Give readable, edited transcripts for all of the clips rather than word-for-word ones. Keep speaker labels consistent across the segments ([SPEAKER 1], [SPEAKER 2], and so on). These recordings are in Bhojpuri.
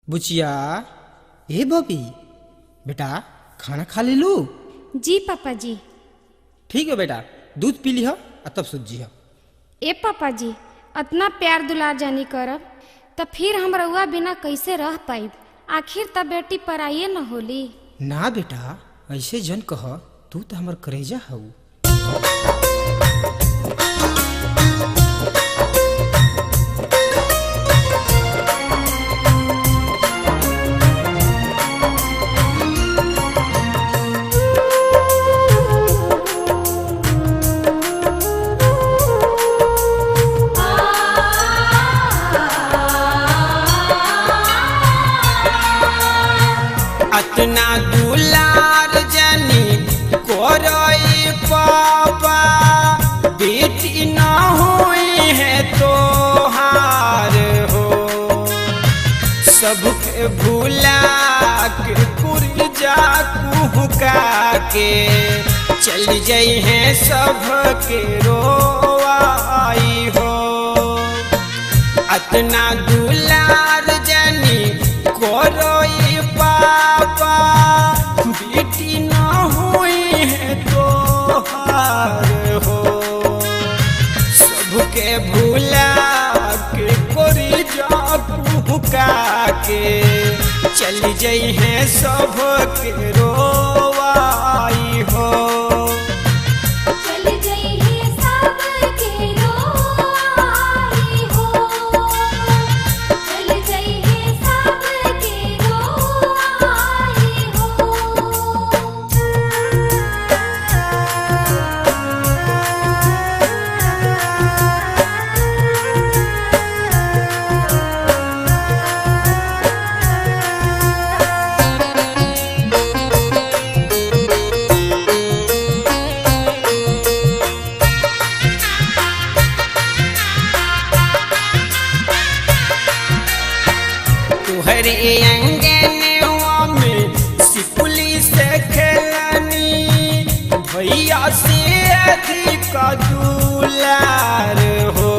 [SPEAKER 1] बुचिया, ए बबी, बेटा खाना खा ले लू।
[SPEAKER 2] जी पापा जी।
[SPEAKER 1] ठीक है बेटा, दूध पी लिह तब सूझी हो।
[SPEAKER 2] ए पापा जी, इतना प्यार दुलार जानी करब तो फिर हम रउआ बिना कैसे रह पाइब? आखिर तब बेटी पराइए न होली।
[SPEAKER 1] ना बेटा, ऐसे जन कह, तू तो हमार करेजा हऊ।
[SPEAKER 3] अतना दुलार जनी कोरोई पापा, बेटी न हुई है तो हार हो। सबके भूला के पुरजा कुहका के चल जाई है सबके रोवाई हो। अतना दुलार जनी कोरोई पापा, बेटी न हुई है तो हार हो। सबके भूला के कोरी जा कुहका के चल जाई है सबके रोवाई हो। तुहरे अंगनवा में सिपुली से खेलनी, भैया से अधिक दुलार हो।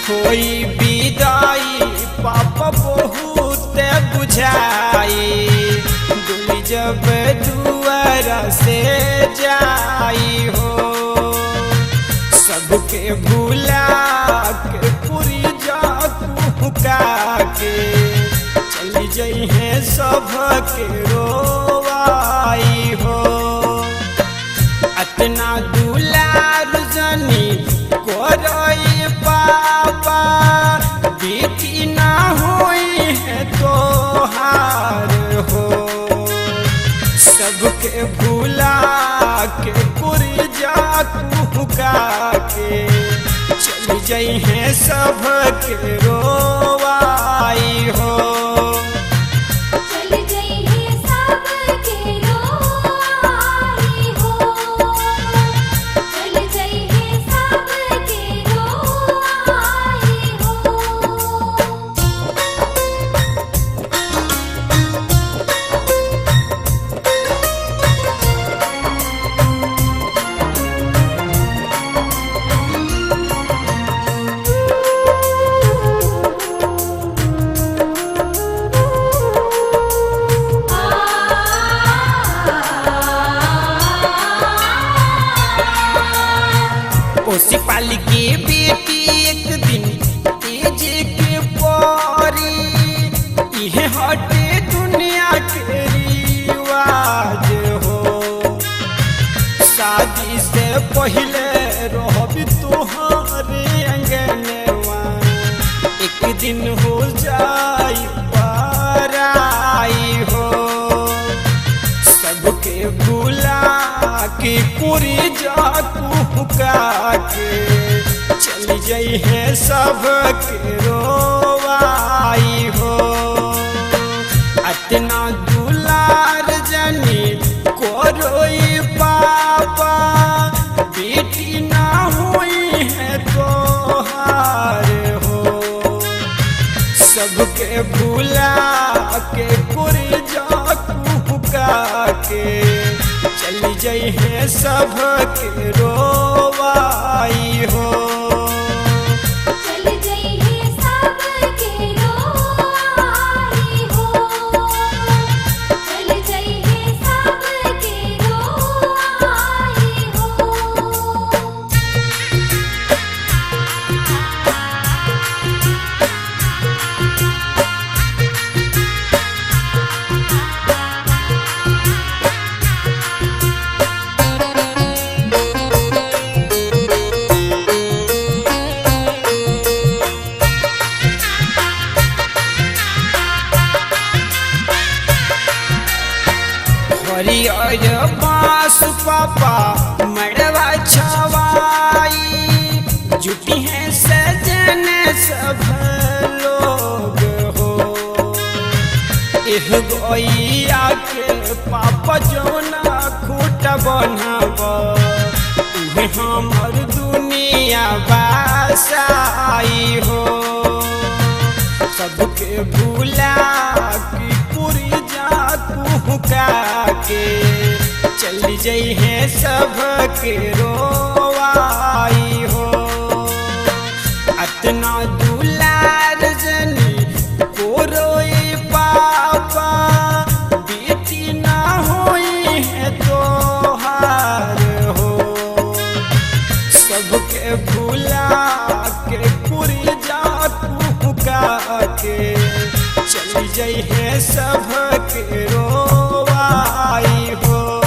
[SPEAKER 3] कोई विदाई पापा बहुत बुझाई, डोली जब दुआरा से जाई हो। सबके भूला के पूरी जा कुहका के चली जाई है सबके रोवाई हो। अतना दुलार जनी कोरोई पापा, बेटी ना हुई है तो हार हो। सबके भूला के पुरजा कुहका के चल जाई है सबके रोवाई हो। सिपाली की बेटी एक दिन तेज के पारी, यह हटे दुनिया के रिवाज हो। शादी से पहले रहबी तोहरे अंगनवा, एक दिन हो जाई पराई हो। सबके भूला के पूरी जा कुहका के चल जाई है सबके रोवाई हो। अतना दुलार जनी कोरोई पापा, बेटी ना हुई है तो हार हो। सबके भूला के पूरी जा कुहका के चली जाई है सबके रोवाई हो।
[SPEAKER 4] चल जाई है सबके रोवाई
[SPEAKER 3] गय बास पापा मड़वा छवाई जुटी है सजन सब लोग हो। एह गैया के पापा जोना खूट बनब उहे हमर दुनिया बासाई हो। सबके भूला की पूरी जा कुहका के चल जई है सबके रोवाई हो। अतना दुलार जनी को रोई पापा बेटी ना होई है तोहार हो। सबके भूला के पूरी जा कुहका के चल जई है सबके रोवाई हो।